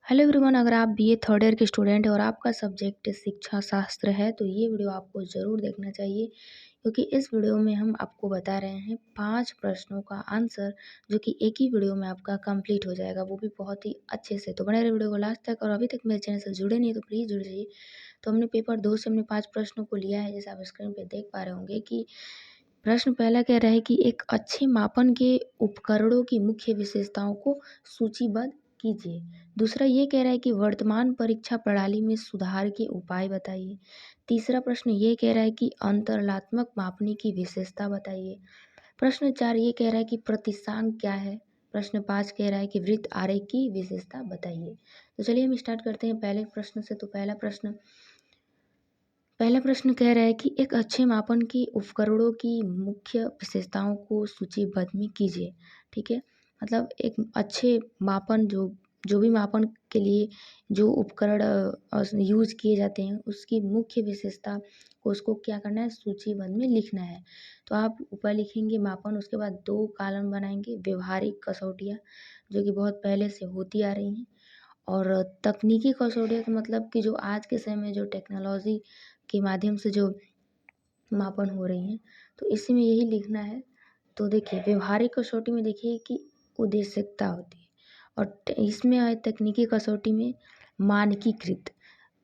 Hello everyone, अगर आप BA third year के स्टूडेंट हैं और आपका सब्जेक्ट शिक्षा शास्त्र है तो ये वीडियो आपको ज़रूर देखना चाहिए, क्योंकि इस वीडियो में हम आपको बता रहे हैं 5 प्रश्नों का आंसर जो कि एक ही वीडियो में आपका कंप्लीट हो जाएगा, वो भी बहुत ही अच्छे से। तो बने रहिए वीडियो को लास्ट तक। और अभी तक मेरे चैनल से जुड़े नहीं तो प्लीज़ जुड़ जाइए। तो हमने पेपर 2 से हमने 5 प्रश्नों को लिया है, जैसे आप स्क्रीन पर देख पा रहे होंगे कि प्रश्न पहला कह रहा है कि एक अच्छे मापन के उपकरणों की मुख्य विशेषताओं को सूचीबद्ध कीजिए। दूसरा ये कह रहा है कि वर्तमान परीक्षा प्रणाली में सुधार के उपाय बताइए। तीसरा प्रश्न ये कह रहा है कि अंतरलात्मक मापने की विशेषता बताइए। प्रश्न 4 ये कह रहा है कि प्रतिसांक क्या है। प्रश्न 5 कह रहा है कि वृत्त आरेख की विशेषता बताइए। तो चलिए हम स्टार्ट करते हैं पहले प्रश्न से। तो पहला प्रश्न कह रहा है कि एक अच्छे मापन के उपकरणों की मुख्य विशेषताओं को सूचीबद्ध में कीजिए। ठीक है, मतलब एक अच्छे मापन जो जो भी मापन के लिए जो उपकरण यूज किए जाते हैं उसकी मुख्य विशेषता को उसको क्या करना है, सूचीबद्ध में लिखना है। तो आप ऊपर लिखेंगे मापन, उसके बाद 2 कॉलम बनाएंगे व्यवहारिक कसौटियाँ जो कि बहुत पहले से होती आ रही हैं, और तकनीकी कसौटियों का मतलब कि जो आज के समय में जो टेक्नोलॉजी के माध्यम से जो मापन हो रही हैं, तो इसी में यही लिखना है। तो देखिए व्यवहारिक कसौटी में देखिए कि उद्देश्यता होती है, और इसमें आए तकनीकी कसौटी में मानकीकृत,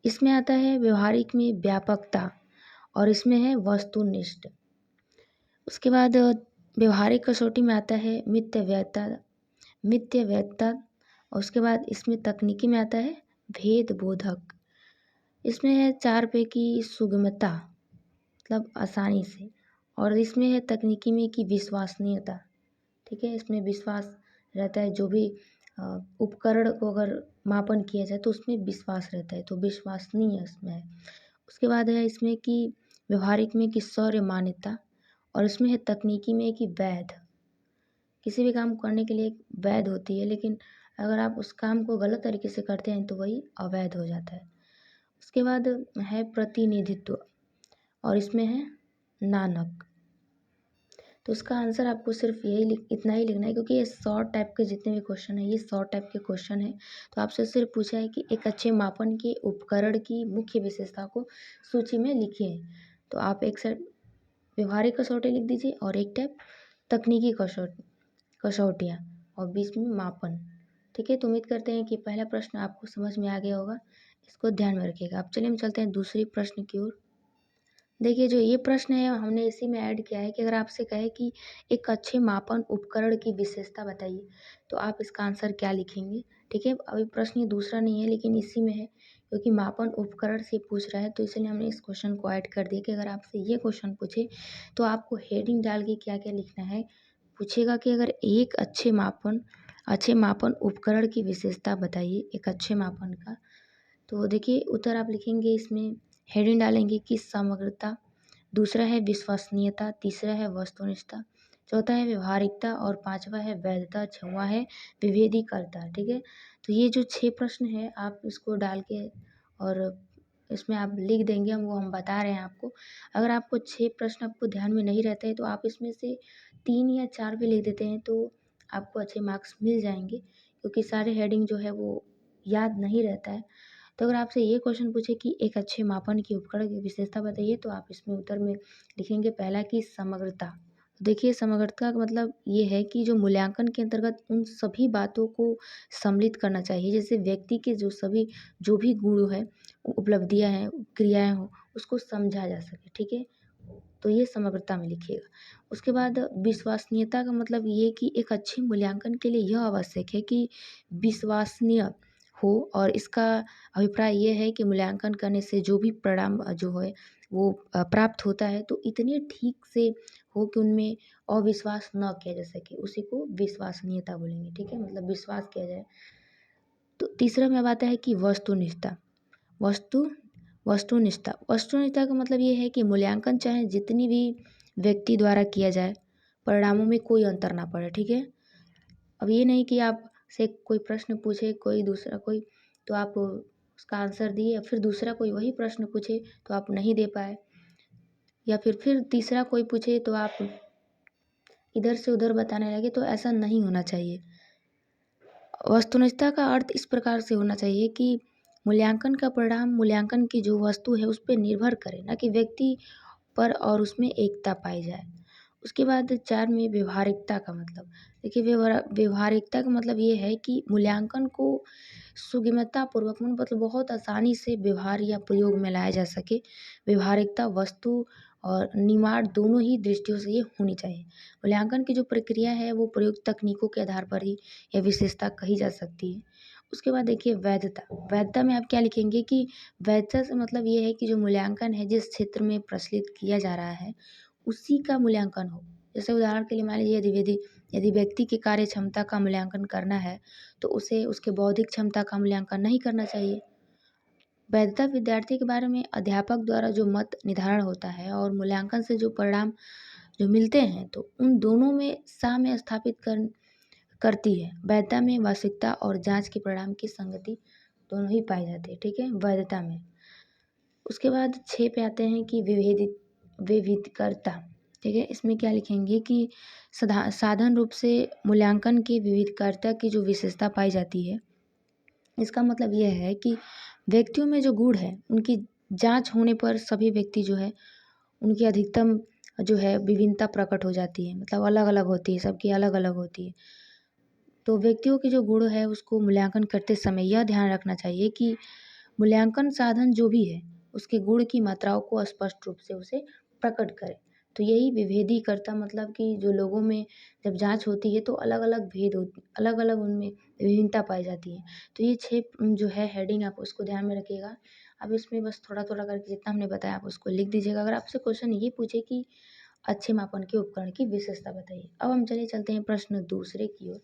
इसमें आता है व्यवहारिक में व्यापकता, और इसमें है वस्तुनिष्ठ। उसके बाद व्यवहारिक कसौटी में आता है मित्यवैधता, और उसके बाद इसमें तकनीकी में आता है भेद बोधक। इसमें है 4 पे की सुगमता, मतलब आसानी से, और इसमें है तकनीकी में कि विश्वसनीयता। ठीक है, इसमें विश्वास रहता है, जो भी उपकरण को अगर मापन किया जाए तो उसमें विश्वास रहता है, तो विश्वसनीय इसमें है। उसके बाद है इसमें कि व्यवहारिक में कि शौर्य मान्यता, और इसमें है तकनीकी में कि वैध। किसी भी काम करने के लिए एक वैध होती है, लेकिन अगर आप उस काम को गलत तरीके से करते हैं तो वही अवैध हो जाता है। उसके बाद है प्रतिनिधित्व, और इसमें है नानक। तो उसका आंसर आपको सिर्फ इतना ही लिखना है, क्योंकि ये शॉर्ट टाइप के जितने भी क्वेश्चन है ये शॉर्ट टाइप के क्वेश्चन है। तो आपसे सिर्फ पूछा है कि एक अच्छे मापन के उपकरण की मुख्य विशेषता को सूची में लिखिए। तो आप एक साइड व्यवहारिक कसौटी लिख दीजिए और एक टाइप तकनीकी कसौटियाँ, और बीच में मापन। ठीक है, तो उम्मीद करते हैं कि पहला प्रश्न आपको समझ में आ गया होगा, इसको ध्यान में रखिएगा। अब चलिए हम चलते हैं दूसरी प्रश्न की ओर। देखिए जो ये प्रश्न है हमने इसी में ऐड किया है कि अगर आपसे कहे कि एक अच्छे मापन उपकरण की विशेषता बताइए, तो आप इसका आंसर क्या लिखेंगे। ठीक है, अभी प्रश्न ये दूसरा नहीं है लेकिन इसी में है, क्योंकि मापन उपकरण से पूछ रहा है तो इसलिए हमने इस क्वेश्चन को ऐड कर दिया कि अगर आपसे ये क्वेश्चन पूछे तो आपको हेडिंग डाल के क्या क्या लिखना है। पूछेगा कि अगर एक अच्छे मापन उपकरण की विशेषता बताइए एक अच्छे मापन का, तो देखिए उत्तर आप लिखेंगे, इसमें हेडिंग डालेंगे कि समग्रता, दूसरा है विश्वसनीयता, तीसरा है वस्तुनिष्ठता, चौथा है व्यवहारिकता, और पांचवा है वैधता, छठवां है विभेदीकरता। ठीक है, तो ये जो 6 प्रश्न है आप इसको डाल के और इसमें आप लिख देंगे, हम बता रहे हैं आपको। अगर आपको 6 प्रश्न आपको ध्यान में नहीं रहते हैं तो आप इसमें से 3 या 4 भी लिख देते हैं तो आपको अच्छे मार्क्स मिल जाएंगे, क्योंकि सारे हेडिंग जो है वो याद नहीं रहता है। तो अगर आपसे ये क्वेश्चन पूछे कि एक अच्छे मापन की उपकरण की विशेषता बताइए, तो आप इसमें उत्तर में लिखेंगे पहला कि समग्रता। देखिए समग्रता का मतलब ये है कि जो मूल्यांकन के अंतर्गत उन सभी बातों को सम्मिलित करना चाहिए, जैसे व्यक्ति के जो भी गुण है, उपलब्धियां हैं, क्रियाएं हो, उसको समझा जा सके। ठीक है, तो ये समग्रता में लिखिएगा। उसके बाद विश्वसनीयता का मतलब ये कि एक अच्छे मूल्यांकन के लिए यह आवश्यक है कि विश्वसनीय हो, और इसका अभिप्राय ये है कि मूल्यांकन करने से जो भी परिणाम जो है वो प्राप्त होता है तो इतने ठीक से हो कि उनमें अविश्वास न किया जा सके, उसी को विश्वसनीयता बोलेंगे। ठीक है, मतलब विश्वास किया जाए। तो तीसरा में अब आता है कि वस्तुनिष्ठता। वस्तु वस्तुनिष्ठता का मतलब ये है कि मूल्यांकन चाहे जितनी भी व्यक्ति द्वारा किया जाए, परिणामों में कोई अंतर ना पड़े। ठीक है, अब ये नहीं कि आप से कोई प्रश्न पूछे कोई तो आप उसका आंसर दिए, फिर दूसरा कोई वही प्रश्न पूछे तो आप नहीं दे पाए, या फिर तीसरा कोई पूछे तो आप इधर से उधर बताने लगे, तो ऐसा नहीं होना चाहिए। वस्तुनिष्ठता का अर्थ इस प्रकार से होना चाहिए कि मूल्यांकन का परिणाम मूल्यांकन की जो वस्तु है उस पे निर्भर करे, ना कि व्यक्ति पर, और उसमें एकता पाई जाए। उसके बाद 4 में व्यवहारिकता का मतलब, देखिए व्यवहारिकता का मतलब ये है कि मूल्यांकन को सुगमतापूर्वक मतलब बहुत आसानी से व्यवहार या प्रयोग में लाया जा सके। व्यवहारिकता वस्तु और निर्माण दोनों ही दृष्टियों से ये होनी चाहिए। मूल्यांकन की जो प्रक्रिया है वो प्रयुक्त तकनीकों के आधार पर ही यह विशेषता कही जा सकती है। उसके बाद देखिए वैधता। वैधता में आप क्या लिखेंगे कि वैधता से मतलब ये है कि जो मूल्यांकन है जिस क्षेत्र में प्रचलित किया जा रहा है उसी का मूल्यांकन हो। जैसे उदाहरण के लिए मान लीजिए यदि व्यक्ति की कार्य क्षमता का मूल्यांकन करना है तो उसे उसके बौद्धिक क्षमता का मूल्यांकन नहीं करना चाहिए। वैधता विद्यार्थी के बारे में अध्यापक द्वारा जो मत निर्धारण होता है और मूल्यांकन से जो परिणाम जो मिलते हैं तो उन दोनों में साम्य स्थापित करती है। वैधता में वास्तविकता और जांच के परिणाम की संगति दोनों ही पाई जाती है, ठीक है, वैधता में। उसके बाद 6 पे आते हैं कि विविधकर्ता, ठीक है। इसमें क्या लिखेंगे कि साधन रूप से मूल्यांकन की विविधकर्ता की जो विशेषता पाई जाती है, इसका मतलब यह है कि व्यक्तियों में जो गुण है उनकी जांच होने पर सभी व्यक्ति जो है उनकी अधिकतम जो है विभिन्नता प्रकट हो जाती है, मतलब अलग अलग होती है, सबकी अलग अलग होती है। तो व्यक्तियों के जो गुण है उसको मूल्यांकन करते समय यह ध्यान रखना चाहिए कि मूल्यांकन साधन जो भी है उसके गुण की मात्राओं को स्पष्ट रूप से उसे प्रकट करे। तो यही विभेदीकर्ता मतलब कि जो लोगों में जब जांच होती है तो अलग अलग भेद होती, अलग अलग उनमें विभिन्नता पाई जाती है। तो ये 6 जो है हेडिंग आप उसको ध्यान में रखिएगा। अब इसमें बस थोड़ा थोड़ा करके जितना हमने बताया आप उसको लिख दीजिएगा। अगर आपसे क्वेश्चन ये पूछे कि अच्छे मापन के उपकरण की विशेषता बताइए। अब हम चलिए चलते हैं प्रश्न दूसरे की ओर।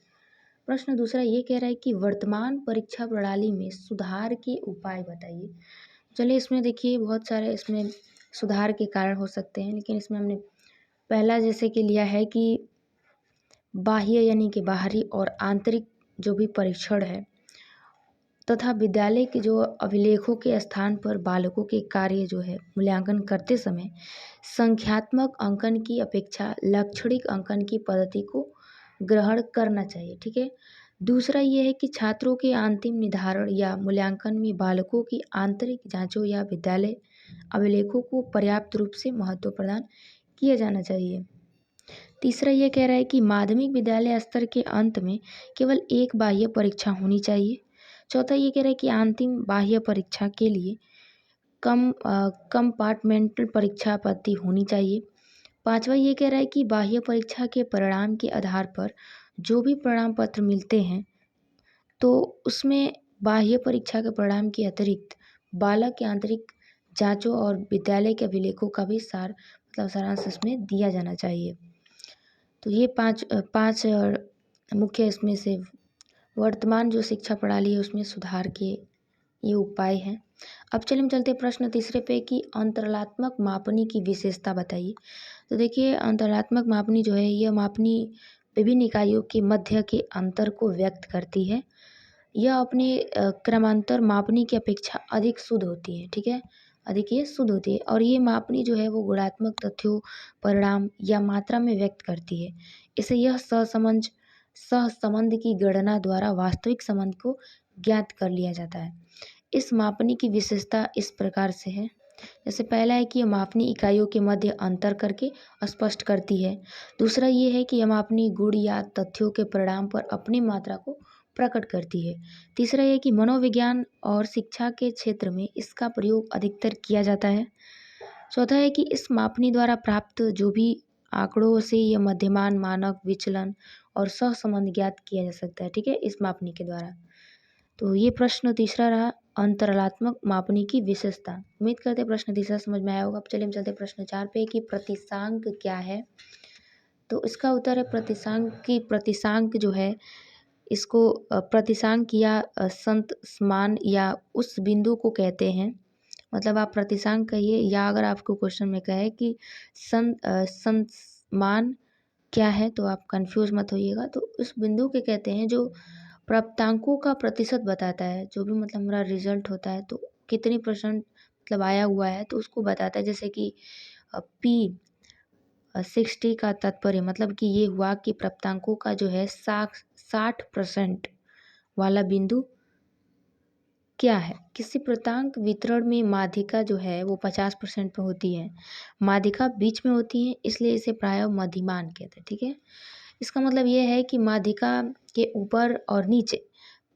प्रश्न दूसरा ये कह रहा है कि वर्तमान परीक्षा प्रणाली में सुधार के उपाय बताइए। चलिए इसमें देखिए बहुत सारे इसमें सुधार के कारण हो सकते हैं, लेकिन इसमें हमने पहला जैसे कि लिया है कि बाह्य यानी कि बाहरी और आंतरिक जो भी परीक्षण है तथा विद्यालय के जो अभिलेखों के स्थान पर बालकों के कार्य जो है मूल्यांकन करते समय संख्यात्मक अंकन की अपेक्षा लाक्षणिक अंकन की पद्धति को ग्रहण करना चाहिए, ठीक है। दूसरा ये है कि छात्रों के अंतिम निर्धारण या मूल्यांकन में बालकों की आंतरिक जांचों या विद्यालय अभिलेखों को पर्याप्त रूप से महत्व प्रदान किया जाना चाहिए। तीसरा ये कह रहा है कि माध्यमिक विद्यालय स्तर के अंत में केवल एक बाह्य परीक्षा होनी चाहिए। चौथा ये कह रहा है कि अंतिम बाह्य परीक्षा के लिए कंपार्टमेंटल परीक्षा पद्धति होनी चाहिए। पांचवा ये कह रहा है कि बाह्य परीक्षा के परिणाम के आधार पर जो भी प्रमाण पत्र मिलते हैं तो उसमें बाह्य परीक्षा के परिणाम के अतिरिक्त बालक के आंतरिक जांचों और विद्यालय के अभिलेखों का भी सारांश इसमें दिया जाना चाहिए। तो ये पांच मुख्य इसमें से वर्तमान जो शिक्षा प्रणाली है उसमें सुधार के ये उपाय हैं। अब चलिए हम चलते हैं प्रश्न तीसरे पे कि अंतरलात्मक मापनी की विशेषता बताइए। तो देखिए अंतरलात्मक मापनी जो है यह मापनी विभिन्न इकाइयों के मध्य के अंतर को व्यक्त करती है। यह अपने क्रमांतर मापनी की अपेक्षा अधिक शुद्ध होती है, ठीक है, अधिक ये शुद्ध होती है। और ये मापनी जो है वो गुणात्मक तथ्यों परिणाम या मात्रा में व्यक्त करती है। इसे यह सहसंबंध की गणना द्वारा वास्तविक संबंध को ज्ञात कर लिया जाता है। इस मापनी की विशेषता इस प्रकार से है। जैसे पहला है कि यह मापनी इकाइयों के मध्य अंतर करके स्पष्ट करती है। दूसरा ये है कि यह मापनी गुण या तथ्यों के परिणाम पर अपनी मात्रा को प्रकट करती है। तीसरा ये कि मनोविज्ञान और शिक्षा के क्षेत्र में इसका प्रयोग अधिकतर किया जाता है। चौथा है कि इस मापनी द्वारा प्राप्त जो भी आंकड़ों से यह मध्यमान मानक विचलन और सहसंबंध ज्ञात किया जा सकता है, ठीक है, इस मापनी के द्वारा। तो ये प्रश्न तीसरा रहा अंतरलात्मक मापनी की विशेषता। उम्मीद करते हैं प्रश्न तीसरा समझ में आया होगा। अब चलिए हम चलते हैं प्रश्न 4 पे कि प्रतिशांक क्या है। तो इसका उत्तर है प्रतिशांक जो है इसको प्रतिशांक या संत मान या उस बिंदु को कहते हैं। मतलब आप प्रतिशांक कहिए या अगर आपको क्वेश्चन में कहे कि संत मान क्या है तो आप कंफ्यूज मत होइएगा। तो उस बिंदु के कहते हैं जो प्राप्तांकों का प्रतिशत बताता है। जो भी मतलब हमारा रिजल्ट होता है तो कितनी परसेंट मतलब आया हुआ है तो उसको बताता है। जैसे कि P60 का तात्पर्य मतलब कि ये हुआ कि प्राप्तांकों का जो है 60% वाला बिंदु क्या है? किसी प्रांतांक वितरण में माध्यिका जो है वो 50% पे होती है। माध्यिका बीच में होती है, इसलिए इसे प्रायः मध्यमान कहते हैं। ठीक है, इसका मतलब ये है कि माध्यिका के ऊपर और नीचे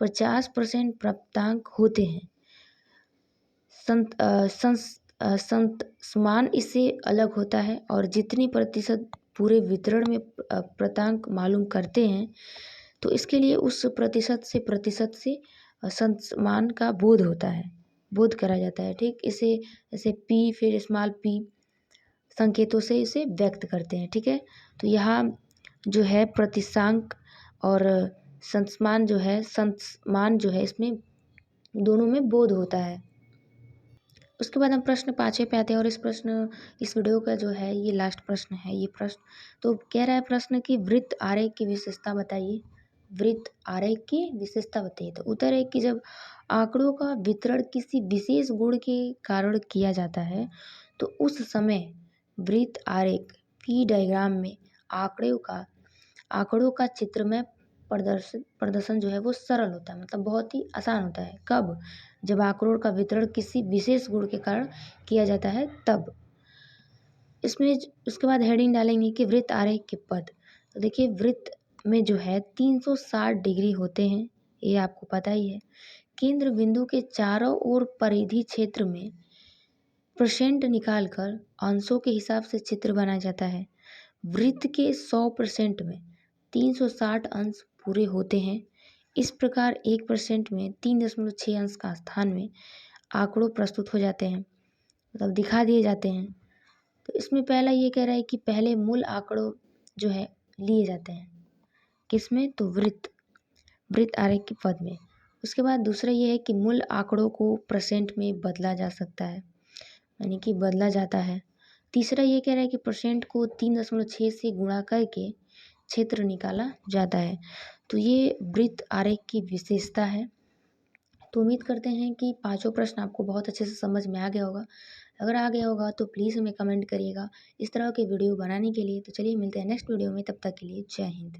50% प्राप्तांक होते हैं। संत समान इससे अलग होता है, और जितनी प्रतिशत पूरे वितरण में प्राप्तांक मालूम करते हैं, तो इसके लिए उस प्रतिशत से संतमान का बोध होता है, बोध करा जाता है। ठीक, इसे जैसे पी फिर स्मॉल पी संकेतों से इसे व्यक्त करते हैं। ठीक है, तो यहाँ जो है प्रतिशांक और संतमान जो है इसमें दोनों में बोध होता है। उसके बाद हम प्रश्न 5 पे आते हैं, और इस वीडियो का जो है ये लास्ट प्रश्न है। ये प्रश्न तो कह रहा है प्रश्न कि वृत्त आरेख की विशेषता बताइए। वृत्त आरेख की विशेषता बताइए। तो उत्तर है कि जब आंकड़ों का वितरण किसी विशेष गुण के कारण किया जाता है, तो उस समय वृत्त आरेख पी डायग्राम में आंकड़ों का चित्रमय प्रदर्शन जो है वो सरल होता है, मतलब बहुत ही आसान होता है। कब? जब आंकड़ों का वितरण किसी विशेष गुण के कारण किया जाता है तब। इसमें उसके बाद हेडिंग डालेंगे कि वृत्त आरेख के पद। तो देखिए, वृत्त में जो है 360 डिग्री होते हैं, ये आपको पता ही है। केंद्र बिंदु के चारों ओर परिधि क्षेत्र में परसेंट निकालकर अंशों के हिसाब से चित्र बनाया जाता है। वृत्त के 100% में 360 अंश पूरे होते हैं। इस प्रकार 1% में 3.6 अंश का स्थान में आंकड़ों प्रस्तुत हो जाते हैं, मतलब दिखा दिए जाते हैं। तो इसमें पहला ये कह रहा है कि पहले मूल आंकड़ों जो है लिए जाते हैं, किसमें? तो वृत्त आरेख के पद में। उसके बाद दूसरा ये है कि मूल आंकड़ों को परसेंट में बदला जा सकता है, यानी कि बदला जाता है। तीसरा ये कह रहा है कि परसेंट को 3.6 से गुणा करके क्षेत्र निकाला जाता है। तो ये वृत्त आरेख की विशेषता है। तो उम्मीद करते हैं कि पांचों प्रश्न आपको बहुत अच्छे से समझ में आ गया होगा। अगर आ गया होगा तो प्लीज़ हमें कमेंट करिएगा इस तरह के वीडियो बनाने के लिए। तो चलिए मिलते हैं नेक्स्ट वीडियो में, तब तक के लिए जय हिंद।